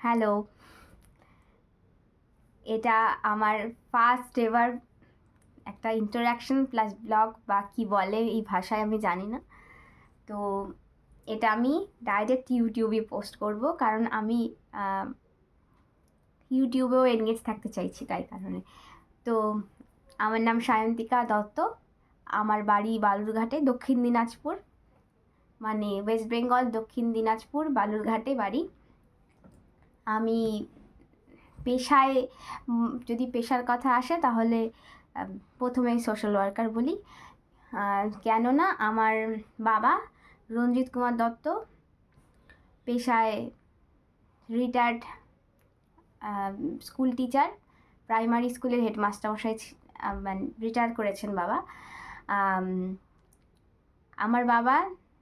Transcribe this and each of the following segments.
Hello, এটা আমার first ever একটা ইন্টারঅ্যাকশন প্লাস ব্লগ বা কী বলে এই ভাষায় আমি জানি না। তো এটা আমি ডাইরেক্ট ইউটিউবে পোস্ট করব, কারণ আমি ইউটিউবেও এনগেজ থাকতে চাইছি তাই কারণে। তো আমার নাম সায়ন্তিকা দত্ত। আমার বাড়ি বালুরঘাটে, দক্ষিণ দিনাজপুর, মানে ওয়েস্ট বেঙ্গল, দক্ষিণ দিনাজপুর, বালুরঘাটে বাড়ি। আমি পেশায় যদি পেশার কথা আসে তাহলে প্রথমে সোশ্যাল ওয়ার্কার বলি। কেননা আমার বাবা রঞ্জিত কুমার দত্ত পেশায় রিটায়ার্ড স্কুল টিচার, প্রাইমারি স্কুলের হেডমাস্টার মশাই, মানে রিটায়ার করেছেন বাবা। আমার বাবা,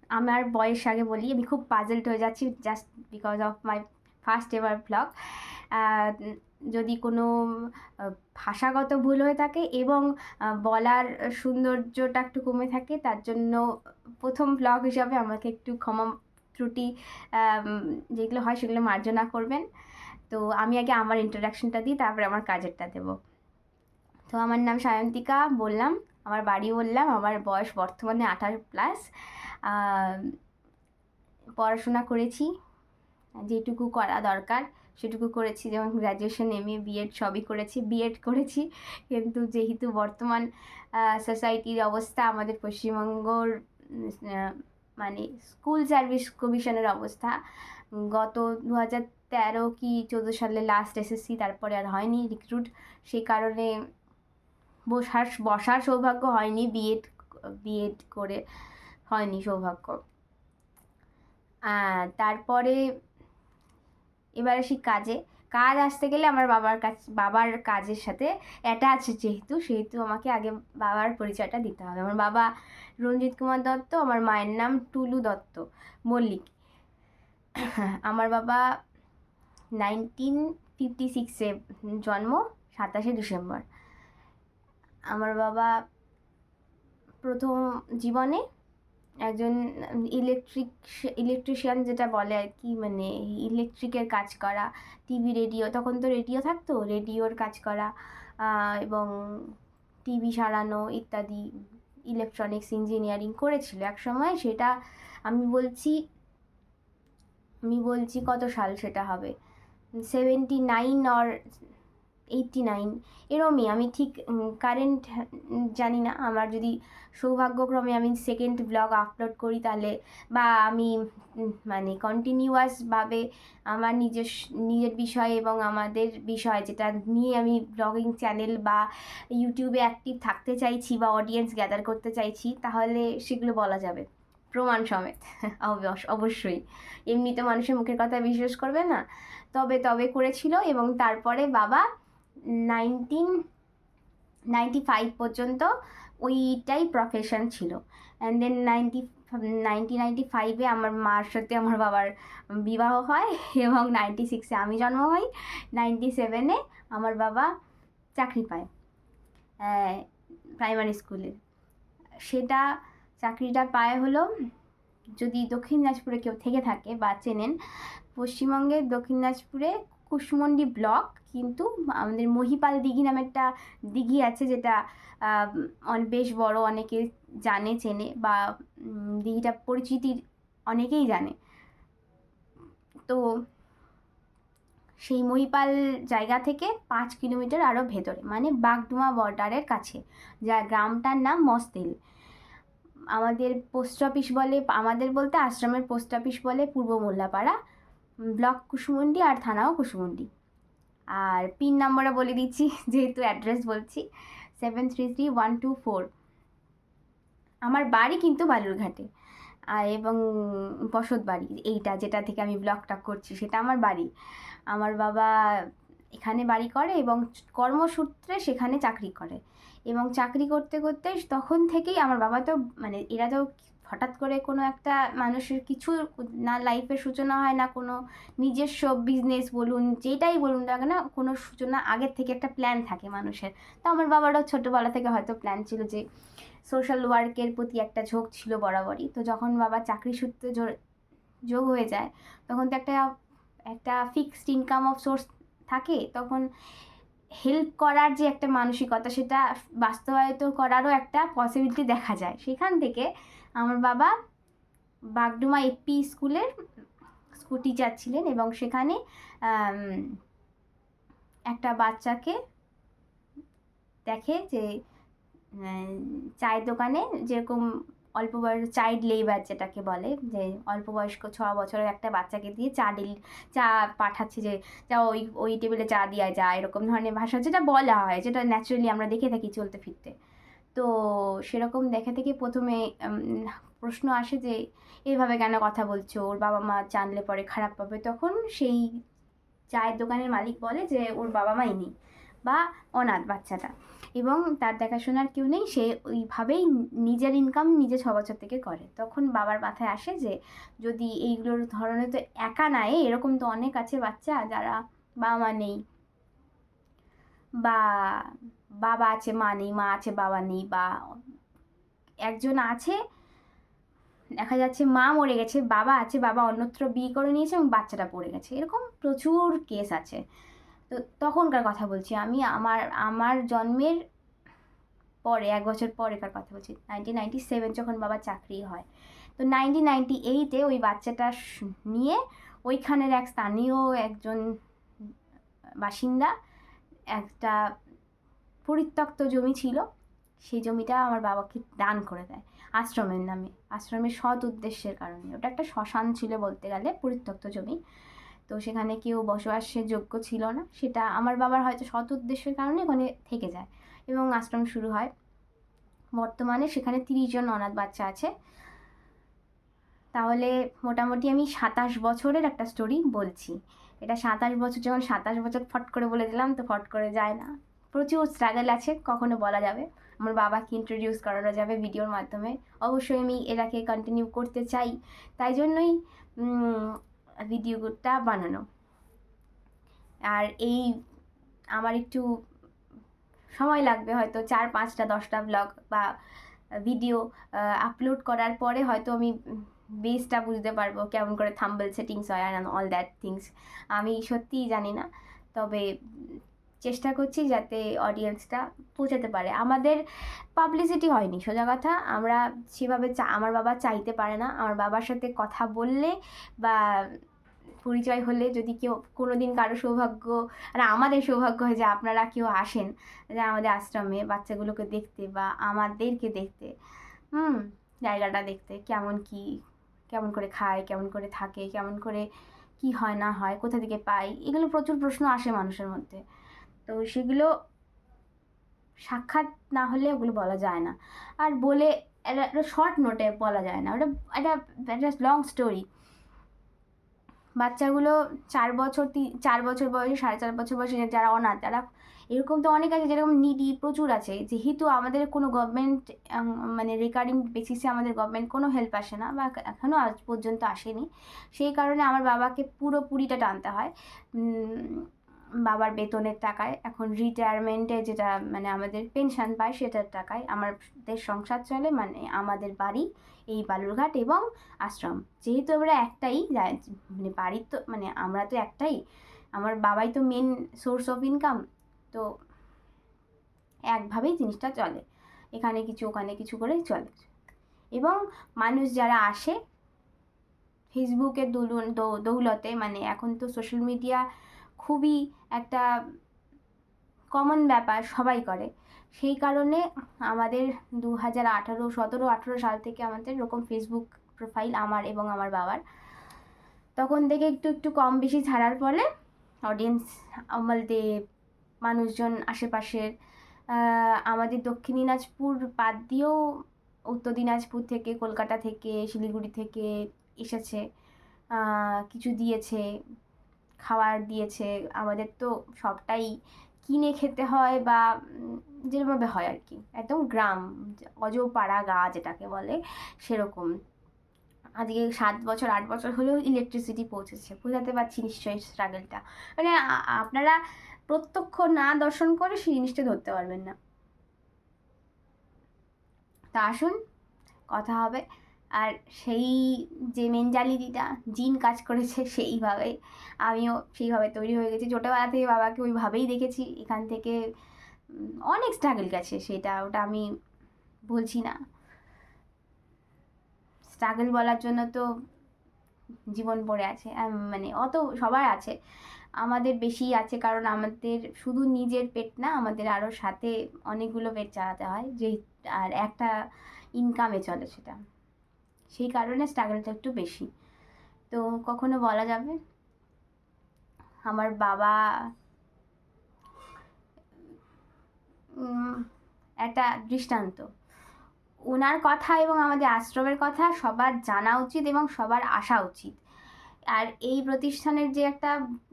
আমার বয়স আগে বলি, আমি খুব পাজলড হয়ে যাচ্ছি just because of my first ever blog. যদি কোনো ভাষাগত ভুল হয়ে থাকে এবং বলার সৌন্দর্যটা একটু কমে থাকে, তার জন্য প্রথম ব্লগ হিসাবে আমাকে একটু ক্ষমা ত্রুটি যেগুলো হয় সেগুলো মার্জনা করবেন। তো আমি আগে আমার ইন্ট্রোডাকশনটা দিই, তারপরে আমার কাজেরটা দেবো। তো আমার নাম সায়ন্তিকা বললাম, আমার বাড়ি বললাম, আমার বয়স বর্তমানে 28+। পড়াশোনা করেছি, যেটুকু করা দরকার সেটুকু করেছি, যেমন গ্র্যাজুয়েশন, এমএ, বিএড সবই করেছি। বিএড করেছি, কিন্তু যেহেতু বর্তমান সোসাইটির অবস্থা, আমাদের পশ্চিমবঙ্গর মানে স্কুল সার্ভিস কমিশনের অবস্থা, গত 2013 কি 14 সালে লাস্ট এসএসসি, তারপরে আর হয়নি রিক্রুট। সেই কারণে বসার সৌভাগ্য হয়নি, বিএড করে হয়নি সৌভাগ্য। তারপরে এবার আসি কাজে। কাজ আসতে গেলে আমার বাবার কাজের সাথে অ্যাটাচ, সেহেতু আমাকে আগে বাবার পরিচয়টা দিতে হবে। আমার বাবা রঞ্জিত কুমার দত্ত, আমার মায়ের নাম টুলু দত্ত মল্লিক। আমার বাবা 1956-এ জন্ম, 27শে ডিসেম্বর। আমার বাবা প্রথম জীবনে একজন ইলেকট্রিশিয়ান, যেটা বলে আর কি, মানে ইলেকট্রিকের কাজ করা, টিভি রেডিও, তখন তো রেডিও থাকতো, রেডিওর কাজ করা এবং টিভি সারানো ইত্যাদি ইলেকট্রনিক্স ইঞ্জিনিয়ারিং করেছিল এক সময়। সেটা আমি বলছি কত সাল সেটা হবে, 79 অর 89 এরমই, আমি ঠিক কারেন্ট জানি না। আমার যদি সৌভাগ্যক্রমে আমি সেকেন্ড ব্লগ আপলোড করি তাহলে, বা আমি মানে কন্টিনিউয়াসভাবে আমার নিজের বিষয় এবং আমাদের বিষয় যেটা নিয়ে আমি ব্লগিং চ্যানেল বা ইউটিউবে অ্যাক্টিভ থাকতে চাইছি বা অডিয়েন্স গ্যাদার করতে চাইছি, তাহলে সেগুলো বলা যাবে প্রমাণ সমেত। অবশ্যই, এমনিতে মানুষের মুখের কথা বিশ্বাস করবে না, তবে করেছিল। এবং তারপরে বাবা 1995 পর্যন্ত ওইটাই প্রফেশন ছিল। অ্যান্ড দেন 1995-এ আমার মার সাথে আমার বাবার বিবাহ হয় এবং 96-এ আমি জন্ম হই। 97-এ আমার বাবা চাকরি পায় প্রাইমারি স্কুলে। সেটা চাকরিটা পায় হলো, যদি দক্ষিণ দিনাজপুরে কেউ থেকে থাকে বা চেনেন, পশ্চিমবঙ্গের দক্ষিণ দিনাজপুরে কুশমন্ডি ব্লক, কিন্তু আমাদের মহিপাল দিঘি নামে একটা দিঘি আছে, যেটা বেশ বড়, অনেকে জানে চেনে, বা দিঘিটা পরিচিতির অনেকেই জানে। তো সেই মহিপাল জায়গা থেকে 5 কিলোমিটার আরও ভেতরে, মানে বাগডুমা বর্ডারের কাছে, যা গ্রামটার নাম মস্তেল। আমাদের পোস্ট অফিস বলে, আমাদের বলতে আশ্রমের পোস্ট অফিস বলে পূর্ব মোল্লাপাড়া, ব্লক কুশমন্ডি আর থানাও কুশমন্ডি। আর পিন নাম্বারও বলে দিচ্ছি, যেহেতু অ্যাড্রেস বলছি, 733124। আমার বাড়ি কিন্তু বালুরঘাটে, এবং বসত বাড়ি এইটা, যেটা থেকে আমি ব্লগটা করছি, সেটা আমার বাড়ি। আমার বাবা এখানে বাড়ি করে এবং কর্মসূত্রে সেখানে চাকরি করে, এবং চাকরি করতে করতে তখন থেকেই আমার বাবা তো, মানে এরা তো হঠাৎ করে কোনো একটা মানুষের কিছু না, লাইফের সূচনা হয় না, কোনো নিজস্ব বিজনেস বলুন, যেটাই বলুন না কেন, কোনো সূচনা আগের থেকে একটা প্ল্যান থাকে মানুষের। তো আমার বাবারও ছোটোবেলা থেকে হয়তো প্ল্যান ছিল, যে সোশ্যাল ওয়ার্কের প্রতি একটা ঝোঁক ছিল বরাবরই। তো যখন বাবা চাকরি সূত্রে যোগ হয়ে যায়, তখন তো একটা ফিক্সড ইনকাম অফ সোর্স থাকে, তখন হেল্প করার যে একটা মানসিকতা সেটা বাস্তবায়িত করারও একটা পসিবিলিটি দেখা যায়। সেখান থেকে আমার বাবা বাগডুমা এপি স্কুলের টিচার ছিলেন এবং সেখানে একটা বাচ্চাকে দেখে যে চায়ের দোকানে যেরকম অল্প বয়স চাইল্ড লেবার যেটাকে বলে, যে অল্প বয়স্ক 6 বছরের একটা বাচ্চাকে দিয়ে চা পাঠাচ্ছে, যে যা ওই ওই টেবিলে চা দিয়া যা, এরকম ধরনের ভাষা যেটা বলা হয়, যেটা ন্যাচারালি আমরা দেখে থাকি চলতে ফিরতে। তো সেরকম দেখে থেকে প্রথমে প্রশ্ন আসে যে এইভাবে কেন কথা বলছো, ওর বাবা মা জানলে পরে খারাপ পাবে। তখন সেই চায়ের দোকানের মালিক বলে যে ওর বাবা মাই নেই বা অনাথ বাচ্চাটা, এবং তার দেখাশোনার কেউ নেই, সে ওইভাবেই নিজের ইনকাম নিজে 6 বছর থেকে করে। তখন বাবার মাথায় আসে যে যদি এইগুলোর ধরনের তো একা নাই, এরকম তো অনেক আছে বাচ্চা যারা বাবা মা নেই, বা বাবা আছে মা নেই, মা আছে বাবা নেই, বা একজন আছে দেখা যাচ্ছে মা মরে গেছে, বাবা আছে, বাবা অন্যত্র বিয়ে করে নিয়েছে এবং বাচ্চাটা পড়ে গেছে, এরকম প্রচুর কেস আছে। তো তখনকার কথা বলছি আমি, আমার জন্মের পরে 1 বছর পরেকার কথা বলছি, 1997 যখন বাবার চাকরি হয়। তো 1998-এ ওই বাচ্চাটা নিয়ে ওইখানের এক স্থানীয় একজন বাসিন্দা একটা পরিত্যক্ত জমি ছিল, সেই জমিটা আমার বাবাকে দান করে দেয় আশ্রমের নামে, আশ্রমের সৎ উদ্দেশ্যের কারণে। ওটা একটা শ্মশান ছিল বলতে গেলে, পরিত্যক্ত জমি। তো সেখানে কেউ বসবাসের যোগ্য ছিল না, সেটা আমার বাবার হয়তো সৎ উদ্দেশ্যের কারণে ওখানে থেকে যায় এবং আশ্রম শুরু হয়। বর্তমানে সেখানে 30 জন অনাথ বাচ্চা আছে। তাহলে মোটামুটি আমি 27 বছরের একটা স্টোরি বলছি। এটা 27 বছর, যখন 27 বছর ফট করে বলে দিলাম তো ফট করে যায় না, প্রচুর স্ট্রাগল আছে, কখনো বলা যাবে, আমার বাবাকে ইন্ট্রোডিউস করানো যাবে ভিডিওর মাধ্যমে। অবশ্যই আমি এটাকে কন্টিনিউ করতে চাই, তাই জন্যই ভিডিওটা বানানো। আর এই আমার একটু সময় লাগবে, হয়তো 4-5টা 10টা ব্লগ বা ভিডিও আপলোড করার পরে হয়তো আমি বেসটা বুঝতে পারবো, কেমন করে থাম্বনেল সেটিংস হয় অ্যান্ড অল দ্যাট থিংস। আমি সত্যিই জানি না, তবে চেষ্টা করছি যাতে অডিয়েন্সটা পৌঁছাতে পারে। আমাদের পাবলিসিটি হয়নি, সোজা কথা, আমরা সেভাবে আমার বাবা চাইতে পারে না। আমার বাবার সাথে কথা বললে বা পরিচয় হলে, যদি কেউ কোনো দিন কারো সৌভাগ্য, আর আমাদের সৌভাগ্য হয় যে আপনারা কেউ আসেন যে আমাদের আশ্রমে বাচ্চাগুলোকে দেখতে বা আমাদেরকে দেখতে, জায়গাটা দেখতে, কেমন করে খায়, কেমন করে থাকে, কেমন করে কি হয় না হয়, কোথা থেকে পাই, এগুলো প্রচুর প্রশ্ন আসে মানুষের মধ্যে। তো সেগুলো সাক্ষাৎ না হলে ওগুলো বলা যায় না, আর বলে একটা শর্ট নোটে বলা যায় না, ওটা একটা লং স্টোরি। বাচ্চাগুলো 4 বছর 4 বছর বয়সে, 4.5 বছর বয়সে যারা অনাথ, যারা এরকম তো অনেক আছে, যেরকম নিডি প্রচুর আছে। যেহেতু আমাদের কোনো গভর্নমেন্ট মানে রেকারিং বেসিসে আমাদের গভর্নমেন্ট কোনো হেল্প আসে না, বা এখনও আজ পর্যন্ত আসেনি, সেই কারণে আমার বাবাকে পুরোপুরিটা টানতে হয় বাবার বেতনের টাকায়। এখন রিটায়ারমেন্টে যেটা মানে আমাদের পেনশন পায় সেটার টাকায় আমাদের সংসার চলে, মানে আমাদের বাড়ি এই বালুরঘাট এবং আশ্রম। যেহেতু আমরা একটাই মানে বাড়ির তো মানে আমরা তো একটাই, আমার বাবাই তো মেন সোর্স অফ ইনকাম, তো একভাবেই জিনিসটা চলে, এখানে কিছু ওখানে কিছু করে চলে। এবং মানুষ যারা আসে ফেসবুকের দৌলতে, মানে এখন তো সোশ্যাল মিডিয়া খুবই একটা কমন ব্যাপার, সবাই করে, সেই কারণে আমাদের 2017-18 সাল থেকে আমাদের এরকম ফেসবুক প্রোফাইল আমার এবং আমার বাবার। তখন থেকে একটু একটু কম বেশি ছাড়ার ফলে অডিয়েন্স আমাদের মানুষজন আশেপাশের আমাদের দক্ষিণ দিনাজপুর বাদ দিয়েও উত্তর দিনাজপুর থেকে, কলকাতা থেকে, শিলিগুড়ি থেকে এসেছে, কিছু দিয়েছে, খাবার দিয়েছে। আমাদের তো সবটাই কিনে খেতে হয় বা যেভাবে হয় আর কি, একদম গ্রাম, অজপাড়া গা যেটাকে বলে সেরকম। আজকে 7 বছর 8 বছর হলেও ইলেকট্রিসিটি পৌঁছেছে, বোঝাতে পারছি নিশ্চয়ই স্ট্রাগলটা, মানে আপনারা প্রত্যক্ষ না দর্শন করে সেই জিনিসটা ধরতে পারবেন না। তা আসুন কথা হবে, আর সেই যে মেন্টালিটিটা জিন কাজ করেছে সেইভাবে আমিও সেইভাবে তৈরি হয়ে গেছি। ছোটোবেলা থেকে বাবাকে ওইভাবেই দেখেছি। এখান থেকে অনেক স্ট্রাগল গেছে, ওটা আমি বলছি না। স্ট্রাগল বলার জন্য তো জীবন পড়ে আছে, মানে অত সবার আছে, আমাদের বেশি আছে, কারণ আমাদের শুধু নিজের পেট না, আমাদের আরও সাথে অনেকগুলো পেট চালাতে হয়, যে আর একটা ইনকামে চলে সেটা, সেই কারণে স্ট্রাগলটা একটু বেশি। তো কখনো বলা যাবে। আমার বাবা একটা দৃষ্টান্ত, ওনার কথা এবং আমাদের আশ্রমের কথা সবার জানা উচিত এবং সবার আসা উচিত। আর এই প্রতিষ্ঠানের যে একটা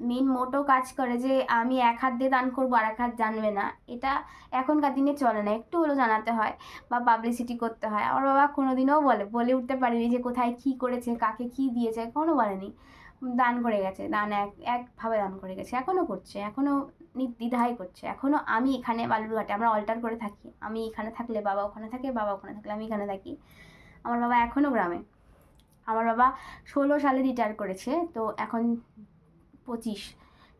মেন মোটো কাজ করে যে আমি এক হাত দিয়ে দান করবো আর এক হাত জানবে না, এটা এখনকার দিনে চলে না, একটু হলেও জানাতে হয় বা পাবলিসিটি করতে হয়। আমার বাবা কোনোদিনও বলে উঠতে পারেনি যে কোথায় কী করেছে, কাকে কী দিয়েছে, কোনো বলেনি। দান করে গেছে, দান একভাবে দান করে গেছে, এখনও করছে, এখনও নির্দ্বিধায় করছে। এখনও আমি এখানে বালুরঘাটে, আমরা অল্টার করে থাকি, আমি এখানে থাকলে বাবা ওখানে থাকে, বাবা ওখানে থাকলে আমি এখানে থাকি। আমার বাবা এখনও গ্রামে। আমার বাবা 16 সালে রিটায়ার করেছে, তো এখন 25,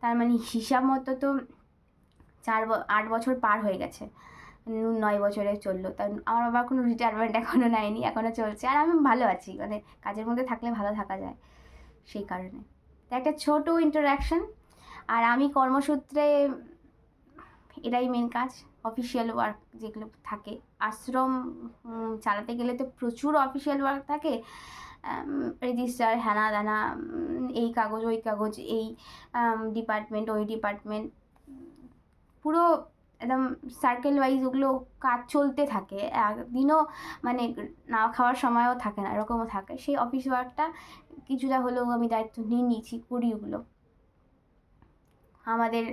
তার মানে হিসাব মতো তো 8 বছর পার হয়ে গেছে, 9 বছরে চললো। তার আমার বাবা কোনো রিটায়ারমেন্ট এখনও নেয়নি, এখনও চলছে। আর আমি ভালো আছি, মানে কাজের মধ্যে থাকলে ভালো থাকা যায়, সেই কারণে। তো একটা ছোটো ইন্টারাকশন। আর আমি কর্মসূত্রে এটাই মেন কাজ, অফিসিয়াল ওয়ার্ক যেগুলো থাকে। আশ্রম চালাতে গেলে তো প্রচুর অফিসিয়াল ওয়ার্ক থাকে, রেজিস্টার, হ্যানা দানা, এই কাগজ ওই কাগজ, এই ডিপার্টমেন্ট ওই ডিপার্টমেন্ট, পুরো একদম সার্কেল ওয়াইজ ওগুলো কাজ চলতে থাকে, একদিনও মানে না খাওয়ার সময়ও থাকে না, এরকমও থাকে। সেই অফিস ওয়ার্কটা কিছুটা হলেও আমি দায়িত্ব নিয়ে নিয়েছি, করি ওগুলো। আমাদের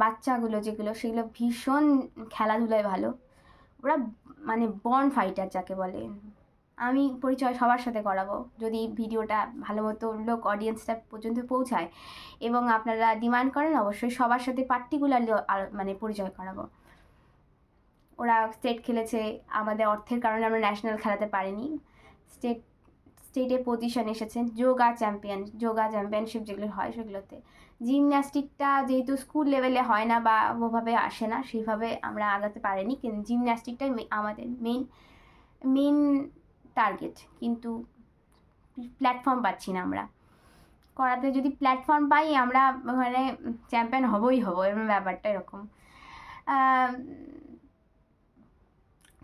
বাচ্চাগুলো যেগুলো, সেগুলো ভীষণ খেলাধুলায় ভালো, ওরা মানে বর্ন ফাইটার যাকে বলে। আমি পরিচয় সবার সাথে করাবো যদি ভিডিওটা ভালো মতো লোক অডিয়েন্সটা পর্যন্ত পৌঁছায় এবং আপনারা ডিমান্ড করেন, অবশ্যই সবার সাথে পার্টিকুলারলি মানে পরিচয় করাবো। ওরা স্টেট খেলেছে, আমাদের অর্থের কারণে আমরা ন্যাশনাল খেলাতে পারিনি, স্টেটে পজিশন এসেছেন, যোগা চ্যাম্পিয়নশিপ যেগুলো হয় সেগুলোতে। জিমন্যাস্টিকটা যেহেতু স্কুল লেভেলে হয় না বা ওভাবে আসে না, সেইভাবে আমরা আগাতে পারিনি, কিন্তু জিমন্যাস্টিকটাই আমাদের মেন টার্গেট। কিন্তু প্ল্যাটফর্ম পাচ্ছি না আমরা, করাতে যদি প্ল্যাটফর্ম পাই আমরা ওখানে চ্যাম্পিয়ন হবই এরকম ব্যাপারটা এরকম।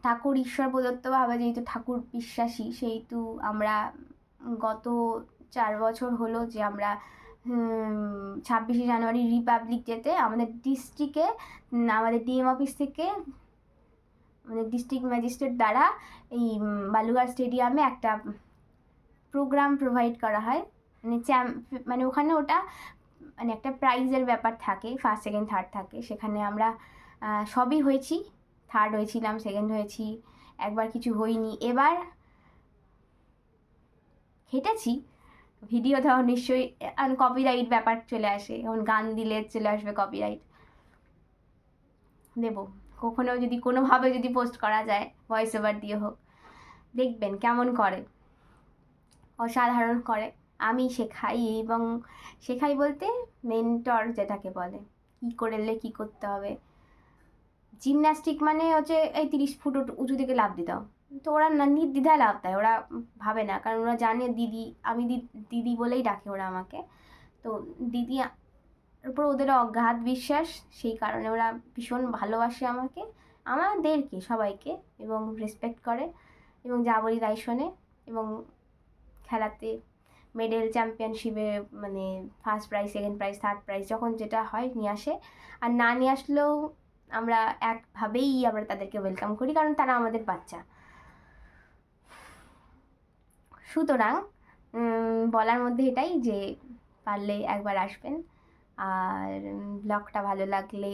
ঠাকুর ঈশ্বর প্রদত্তভাবে যেহেতু ঠাকুর বিশ্বাসী, সেহেতু আমরা গত 4 বছর হলো যে আমরা 26শে জানুয়ারি রিপাবলিক ডেতে আমাদের ডিস্ট্রিক্টে, আমাদের ডিএম অফিস থেকে, আমাদের ডিস্ট্রিক্ট ম্যাজিস্ট্রেট দ্বারা এই বালুরঘাট স্টেডিয়ামে একটা প্রোগ্রাম প্রোভাইড করা হয়, মানে ওখানে ওটা মানে একটা প্রাইজের ব্যাপার থাকে, ফার্স্ট সেকেন্ড থার্ড থাকে। সেখানে আমরা সবই হয়েছি, থার্ড হয়েছিলাম, সেকেন্ড হয়েছি, একবার কিছু হইনি। এবার হেঁটেছি, ভিডিও দেওয়া নিশ্চয়ই কপিরাইট ব্যাপার চলে আসে, এখন গান দিলে চলে আসবে কপিরাইট, দেবো কখনো যদি কোনোভাবে যদি পোস্ট করা যায়, ভয়েস ওভার দিয়ে হোক, দেখবেন কেমন করে, অসাধারণ করে। আমি শেখাই, এবং শেখাই বলতে মেন্টর যেটাকে বলে, কী করলে কী করতে হবে। জিমন্যাস্টিক মানে হচ্ছে এই 30 ফুট উঁচু থেকে লাফ দিতাম, তো ওরা না নির্দ্বিধায় লাফ দেয়, ওরা ভাবে না, কারণ ওরা জানে দিদি, আমি দিদি বলেই ডাকে ওরা আমাকে, তো দিদি উপর ওদের অগাধ বিশ্বাস, সেই কারণে ওরা ভীষণ ভালোবাসে আমাদেরকে সবাইকে, এবং রেসপেক্ট করে, এবং যা বলি তাই শোনে, এবং খেলাতে মেডেল, চ্যাম্পিয়নশিপে মানে first prize, second prize, third prize যখন যেটা হয় নিয়ে আসে। আর না নিয়ে আসলেও আমরা একভাবেই আমরা তাদেরকে ওয়েলকাম করি, কারণ তারা আমাদের বাচ্চা। সুতরাং বলার মধ্যে এটাই যে পারলে একবার আসবেন, আর ব্লগটা ভালো লাগলে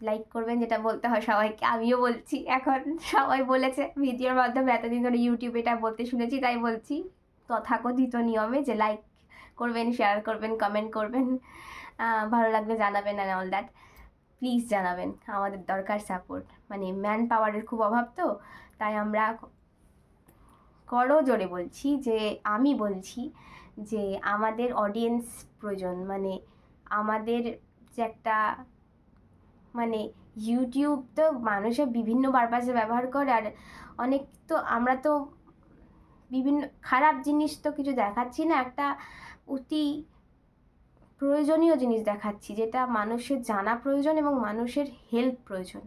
লাইক করবেন, যেটা বলতে হয় সবাইকে, আমিও বলছি, এখন সবাই বলেছে ভিডিওর মাধ্যমে, এতদিন ধরে ইউটিউবে এটা বলতে শুনেছি তাই বলছি, তথাকথিত নিয়মে যে লাইক করবেন, শেয়ার করবেন, কমেন্ট করবেন, ভালো লাগলে জানাবেন, অ্যান্ড অল দ্যাট। প্লিজ জানাবেন, আমাদের দরকার সাপোর্ট, মানে ম্যান পাওয়ারের খুব অভাব, তো তাই আমরা করো জোরে বলছি, যে আমি বলছি যে আমাদের অডিয়েন্স প্রয়োজন, মানে আমাদের যে একটা, মানে ইউটিউব তো মানুষের বিভিন্ন পারপাসে ব্যবহার করে, আর অনেক তো আমরা তো বিভিন্ন খারাপ জিনিস তো কিছু দেখাচ্ছি না, একটা অতি প্রয়োজনীয় জিনিস দেখাচ্ছি যেটা মানুষের জানা প্রয়োজন এবং মানুষের হেল্প প্রয়োজন।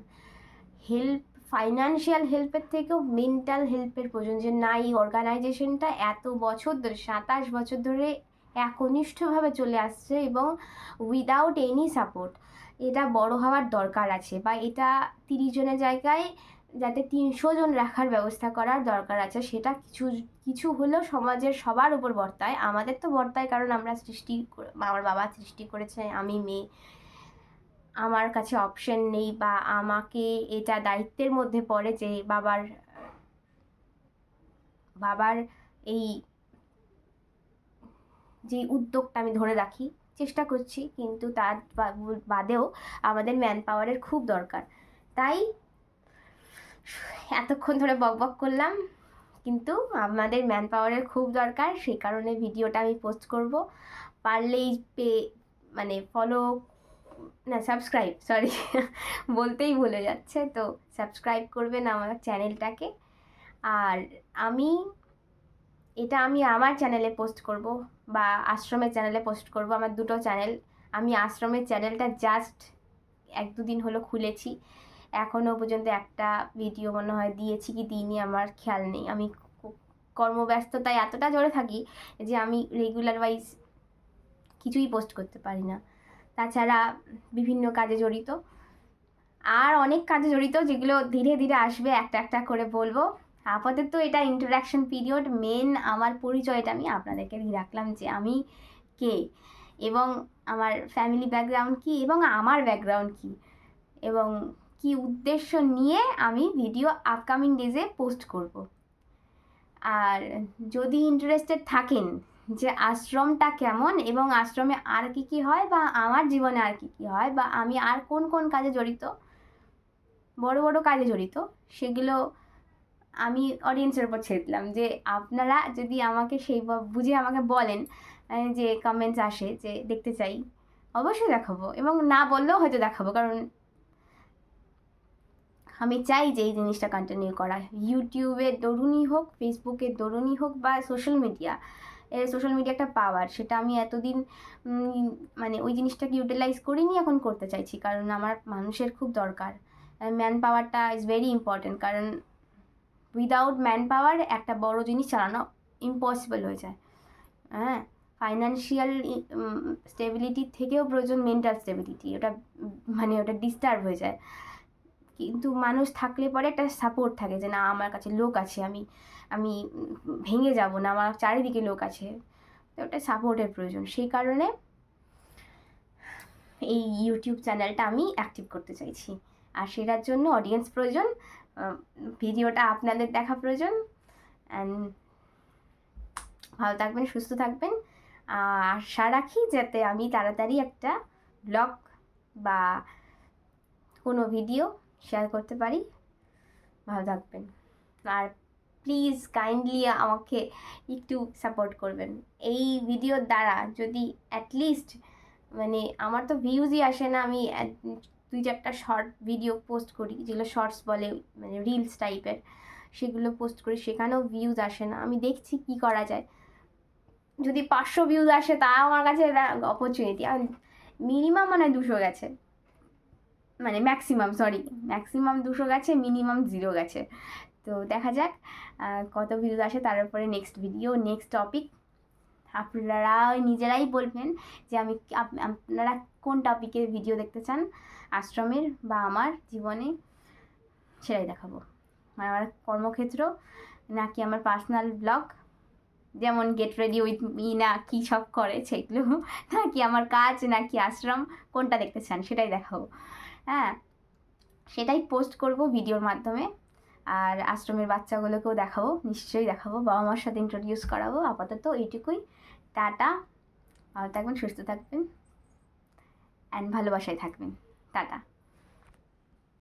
হেল্প, ফাইন্যান্সিয়াল হেল্পের থেকেও মেন্টাল হেল্পের প্রয়োজন, যে না এই অর্গানাইজেশনটা এত বছর ধরে 27 বছর ধরে একনিষ্ঠভাবে চলে আসছে এবং উইদাউট এনি সাপোর্ট এটা বড় হওয়ার দরকার আছে, বা এটা 30 জনের জায়গায় যাতে 300 জন রাখার ব্যবস্থা করার দরকার আছে। সেটা কিছু কিছু হলেও সমাজের সবার উপর বর্তায়, আমাদের তো বর্তায় কারণ আমরা আমার বাবা সৃষ্টি করেছে, আমি মেয়ে, আমার কাছে অপশন নেই, বা আমাকে এটা দায়িত্বের মধ্যে পড়ে যে বাবার এই যে উদ্যোগটা আমি ধরে রাখি, চেষ্টা করছি, কিন্তু তার বাদেও আমাদের ম্যান পাওয়ারের খুব দরকার। তাই এতক্ষণ ধরে বকবক করলাম, কিন্তু আমাদের ম্যান পাওয়ারের খুব দরকার, সেই কারণে ভিডিওটা আমি পোস্ট করব। পারলেই মানে ফলো না সাবস্ক্রাইব, সরি বলতেই ভুলে যাচ্ছে, তো সাবস্ক্রাইব করবেন আমার চ্যানেলটাকে। আর এটা আমি আমার চ্যানেলে পোস্ট করব বা আশ্রমের চ্যানেলে পোস্ট করব, আমার দুটো চ্যানেল। আমি আশ্রমের চ্যানেলটা জাস্ট 1-2 দিন হলো খুলেছি, এখনও পর্যন্ত একটা ভিডিও মনে হয় দিয়েছি কি দিইনি আমার খেয়াল নেই। আমি কর্মব্যস্ততায় এতটা জোরে থাকি যে আমি রেগুলার ওয়াইজ কিছুই পোস্ট করতে পারি না। তাছাড়া বিভিন্ন কাজে জড়িত, আর অনেক কাজে জড়িত, যেগুলো ধীরে ধীরে আসবে, একটা একটা করে বলবো। আপাতত এটা ইন্ট্রোডাকশন পিরিয়ড, মেন আমার পরিচয়টা আমি আপনাদেরকে দিয়ে রাখলাম, যে আমি কে এবং আমার ফ্যামিলি ব্যাকগ্রাউন্ড কী এবং আমার ব্যাকগ্রাউন্ড কী এবং কী উদ্দেশ্য নিয়ে আমি ভিডিও আপকামিং ডেজে পোস্ট করব। আর যদি ইন্টারেস্টেড থাকেন যে আশ্রমটা কেমন এবং আশ্রমে আর কি কি হয়, বা আমার জীবনে আর কি কি হয়, বা আমি আর কোন কোন কাজে জড়িত, বড় বড় কাজে জড়িত, সেগুলো আমি অডিয়েন্সের উপর ছেড়ে দিলাম, যে আপনারা যদি আমাকে সেই বুঝে আমাকে বলেন, যে কমেন্টস আসে যে দেখতে চাই, অবশ্যই দেখাবো, এবং না বললেও হয়তো দেখাবো, কারণ আমি চাই যে এই জিনিসটা কন্টিনিউ করা, ইউটিউবের দরুনই হোক, ফেসবুকের দরুনই হোক, বা সোশ্যাল মিডিয়া একটা পাওয়ার, সেটা আমি এতদিন মানে ওই জিনিসটাকে ইউটিলাইজ করিনি, এখন করতে চাইছি, কারণ আমার মানুষের খুব দরকার। ম্যান পাওয়ারটা ইজ ভেরি ইম্পর্টেন্ট, কারণ উইদাউট ম্যান পাওয়ার একটা বড় জিনিস চালানো ইম্পসিবল হয়ে যায়। হ্যাঁ, ফাইন্যান্সিয়াল স্টেবিলিটির থেকেও প্রয়োজন মেন্টাল স্টেবিলিটি, ওটা ডিস্টার্ব হয়ে যায়। কিন্তু মানুষ থাকলে পরে একটা সাপোর্ট থাকে, যে না আমার কাছে লোক আছে, আমি ভেঙে যাব না, আমার চারিদিকে লোক আছে, তো ওটা সাপোর্টের প্রয়োজন। সেই কারণে এই ইউটিউব চ্যানেলটা আমি অ্যাক্টিভ করতে চাইছি, আর সেটার জন্য অডিয়েন্স প্রয়োজন, ভিডিওটা আপনাদের দেখা প্রয়োজন। অ্যান্ড ভালো থাকবেন, সুস্থ থাকবেন, আশা রাখি যাতে আমি তাড়াতাড়ি একটা ব্লগ বা কোনো ভিডিও শেয়ার করতে পারি। ভালো থাকবেন, আর প্লিজ কাইন্ডলি আমাকে একটু সাপোর্ট করবেন। এই ভিডিওর দ্বারা যদি অ্যাটলিস্ট, মানে আমার তো ভিউজই আসে না, আমি 2-4টা শর্ট ভিডিও পোস্ট করি, যেগুলো শর্টস বলে, মানে রিলস টাইপের, সেগুলো পোস্ট করি, সেখানেও ভিউজ আসে না। আমি দেখছি কি করা যায়, যদি 500 ভিউজ আসে তা আমার কাছে এটা অপরচুনিটি। আর মিনিমাম মানে 200 গেছে, মানে ম্যাক্সিমাম 200 গেছে, মিনিমাম 0 গেছে। তো দেখা যাক কত ভিউজ আসে, তার উপরে নেক্সট ভিডিও, নেক্সট টপিক আপনারা নিজেরাই বলবেন যে আপনারা কোন টপিকের ভিডিও দেখতে চান, আশ্রমের বা আমার জীবনে, সেটাই দেখাবো। আমার কর্মক্ষেত্র নাকি আমার পার্সোনাল ব্লগ, যেমন গেট রেডি উইথ মি না কী সব করে সেগুলো, নাকি আমার কাজ, নাকি আশ্রম, কোনটা দেখতে চান সেটাই দেখাবো। হ্যাঁ, সেটাই পোস্ট করব ভিডিওর মাধ্যমে। আর আশ্রমের বাচ্চাগুলোকেও দেখাবো, নিশ্চয়ই দেখাবো, বাবা মার সাথে ইন্ট্রোডিউস করাবো। আপাতত এইটুকুই, টাটা, ভালো থাকবেন, সুস্থ থাকবেন, অ্যান্ড ভালোবাসায় থাকবেন, টাটা।